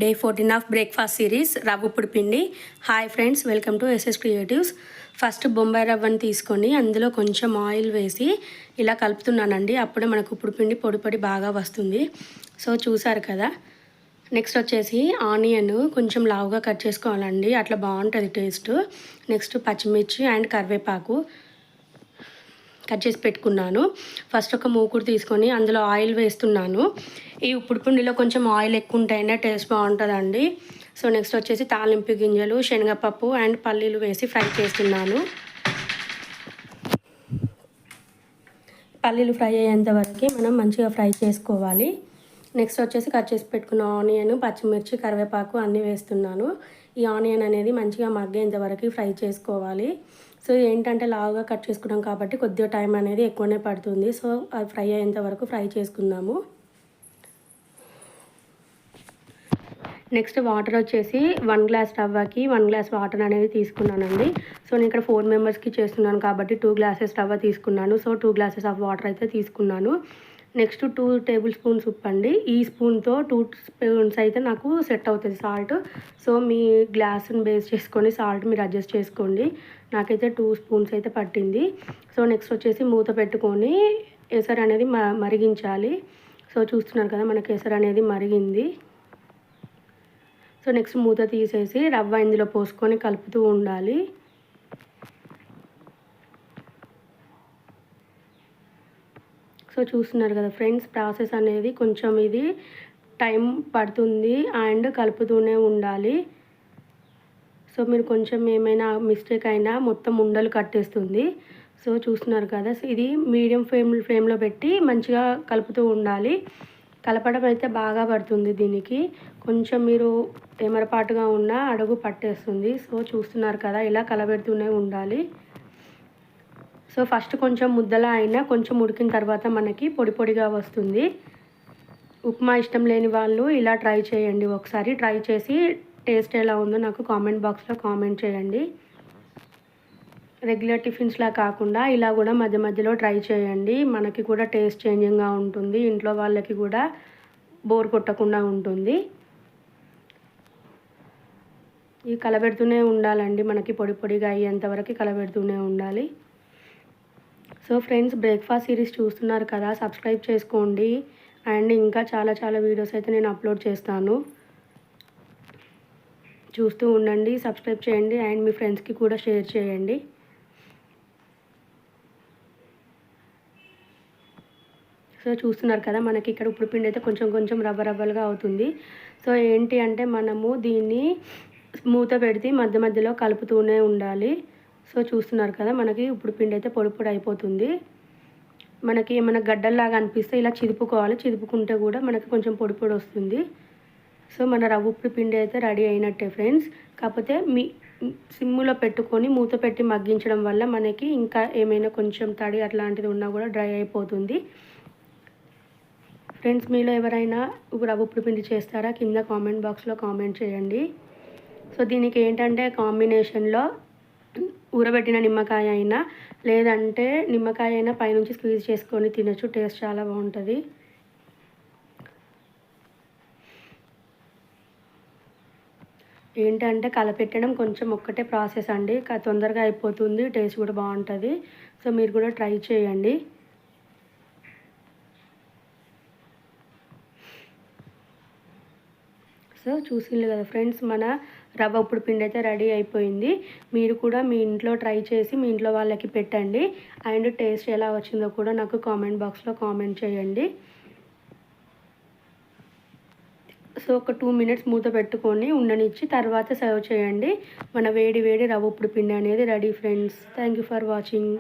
Day 14 of breakfast series రవ్వ ఉప్పుడు పిండి. Hi friends, welcome to SS creatives. First Bombay రవ్వని తీసుకొని అందులో కొంచెం ఆయిల్ వేసి ఇలా కలుపుతున్నానండి. అప్పుడే మనకు ఉప్పుడు పిండి పొడి పొడి బాగా వస్తుంది. సో చూసారు కదా. నెక్స్ట్ వచ్చేసి ఆనియన్ కొంచెం లావుగా కట్ చేసుకోవాలండి, అట్లా బాగుంటుంది టేస్ట్. నెక్స్ట్ పచ్చిమిర్చి అండ్ కరివేపాకు కట్ చేసి పెట్టుకున్నాను. ఫస్ట్ ఒక మూకుడు తీసుకొని అందులో ఆయిల్ వేస్తున్నాను. ఈ ఉప్పుడు పిండిలో కొంచెం ఆయిల్ ఎక్కువ ఉంటేనే టేస్ట్ బాగుంటుందండి. సో నెక్స్ట్ వచ్చేసి తాలింపు గింజలు, శనగపప్పు అండ్ పల్లీలు వేసి ఫ్రై చేస్తున్నాను. పల్లీలు ఫ్రై అయ్యేంత వరకు మనం మంచిగా ఫ్రై చేసుకోవాలి. నెక్స్ట్ వచ్చేసి కట్ చేసి పెట్టుకున్న ఆనియన్, పచ్చిమిర్చి, కరివేపాకు అన్నీ వేస్తున్నాను. ఈ ఆనియన్ అనేది మంచిగా మగ్గేంత వరకు ఫ్రై చేసుకోవాలి. సో ఏంటంటే లావుగా కట్ చేసుకున్నాం కాబట్టి కొద్దిగా టైం అనేది ఎక్కువనే పడుతుంది. సో అది ఫ్రై అయ్యేంత వరకు ఫ్రై చేసుకుందాము. నెక్స్ట్ వాటర్ వచ్చేసి 1 గ్లాస్ రవ్వకి 1 గ్లాస్ వాటర్ అనేది తీసుకున్నానండి. సో నేను ఇక్కడ 4 మెంబర్స్కి చేస్తున్నాను కాబట్టి 2 గ్లాసెస్ రవ్వ తీసుకున్నాను. సో 2 గ్లాసెస్ ఆఫ్ వాటర్ అయితే తీసుకున్నాను. నెక్స్ట్ 2 టేబుల్ స్పూన్స్ ఉప్పు అండి. ఈ స్పూన్తో 2 స్పూన్స్ అయితే నాకు సెట్ అవుతుంది సాల్ట్. సో మీ గ్లాస్ని బేస్ చేసుకొని సాల్ట్ మీరు అడ్జస్ట్ చేసుకోండి. నాకైతే 2 స్పూన్స్ అయితే పట్టింది. సో నెక్స్ట్ వచ్చేసి మూత పెట్టుకొని ఎసరు అనేది మరిగించాలి. సో చూస్తున్నారు కదా, మనకి ఎసరు అనేది మరిగింది. సో నెక్స్ట్ మూత తీసేసి రవ్వ ఇందులో పోసుకొని కలుపుతూ ఉండాలి. సో చూస్తున్నారు కదా ఫ్రెండ్స్, ప్రాసెస్ అనేది కొంచెం ఇది టైం పడుతుంది అండ్ కలుపుతూనే ఉండాలి. సో మీరు కొంచెం ఏమైనా మిస్టేక్ అయినా మొత్తం ఉండలు కట్టేస్తుంది. సో చూస్తున్నారు కదా, ఇది మీడియం ఫ్లేమ్లో పెట్టి మంచిగా కలుపుతూ ఉండాలి. కలపడం అయితే బాగా పడుతుంది దీనికి. కొంచెం మీరు ఎమరపాటుగా ఉన్న అడుగు పట్టేస్తుంది. సో చూస్తున్నారు కదా, ఇలా కలబెడుతూనే ఉండాలి. సో ఫస్ట్ కొంచెం ముద్దలా అయినా కొంచెం ఉడికిన తర్వాత మనకి పొడి పొడిగా వస్తుంది. ఉప్మా ఇష్టం లేని వాళ్ళు ఇలా ట్రై చేయండి. ఒకసారి ట్రై చేసి టేస్ట్ ఎలా ఉందో నాకు కామెంట్ బాక్స్లో కామెంట్ చేయండి. రెగ్యులర్ టిఫిన్స్లా కాకుండా ఇలా కూడా మధ్య మధ్యలో ట్రై చేయండి. మనకి కూడా టేస్ట్ చేంజింగ్గా ఉంటుంది, ఇంట్లో వాళ్ళకి కూడా బోర్ కొట్టకుండా ఉంటుంది. ఈ కలబెడుతూనే ఉండాలండి, మనకి పొడి పొడిగా అయ్యేంతవరకు కలబెడుతూనే ఉండాలి. సో ఫ్రెండ్స్, బ్రేక్ఫాస్ట్ సిరీస్ చూస్తున్నారు కదా, సబ్స్క్రైబ్ చేసుకోండి. అండ్ ఇంకా చాలా చాలా వీడియోస్ అయితే నేను అప్లోడ్ చేస్తాను, చూస్తూ ఉండండి. సబ్స్క్రైబ్ చేయండి అండ్ మీ ఫ్రెండ్స్కి కూడా షేర్ చేయండి. సో చూస్తున్నారు కదా, మనకి ఇక్కడ ఉప్పుడు పిండి అయితే కొంచెం కొంచెం రవ్వ రవ్వలుగా అవుతుంది. సో ఏంటి అంటే మనము దీన్ని మూత పెడితే మధ్య మధ్యలో కలుపుతూనే ఉండాలి. సో చూస్తున్నారు కదా, మనకి ఉప్పుడు పిండి అయితే పొడి పొడి అయిపోతుంది. మనకి ఏమైనా గడ్డల్లాగా అనిపిస్తే ఇలా చిదుపుకోవాలి. చిదుపుకుంటే కూడా మనకి కొంచెం పొడి పొడి వస్తుంది. సో మన రవ్వ ఉప్పుడు పిండి అయితే రెడీ అయినట్టే ఫ్రెండ్స్. కాకపోతే మీ సిమ్ములో పెట్టుకొని మూత పెట్టి మగ్గించడం వల్ల మనకి ఇంకా ఏమైనా కొంచెం తడి అట్లాంటిది ఉన్నా కూడా డ్రై అయిపోతుంది. ఫ్రెండ్స్, మీలో ఎవరైనా రవ్వ ఉప్పుడు పిండి చేస్తారా? కింద కామెంట్ బాక్స్లో కామెంట్ చేయండి. సో దీనికి ఏంటంటే కాంబినేషన్లో ఊరబెట్టిన నిమ్మకాయ అయినా లేదంటే నిమ్మకాయ అయినా పైనుంచి స్క్వీజ్ చేసుకొని తినచ్చు. టేస్ట్ చాలా బాగుంటుంది. ఏంటంటే కలపెట్టడం కొంచెం ఒక్కటే ప్రాసెస్ అండి, తొందరగా అయిపోతుంది, టేస్ట్ కూడా బాగుంటుంది. సో మీరు కూడా ట్రై చేయండి. సో చూసిండ్రు కదా ఫ్రెండ్స్, మన రవ్వ ఉప్పుడు పిండి అయితే రెడీ అయిపోయింది. మీరు కూడా మీ ఇంట్లో ట్రై చేసి మీ ఇంట్లో వాళ్ళకి పెట్టండి. అండ్ టేస్ట్ ఎలా వచ్చిందో కూడా నాకు కామెంట్ బాక్స్లో కామెంట్ చేయండి. సో ఒక 2 మినిట్స్ మూత పెట్టుకొని ఉండనిచ్చి తర్వాత సర్వ్ చేయండి. మన వేడి వేడి రవ్వ ఉప్పుడు పిండి అనేది ready friends. Thank you for watching.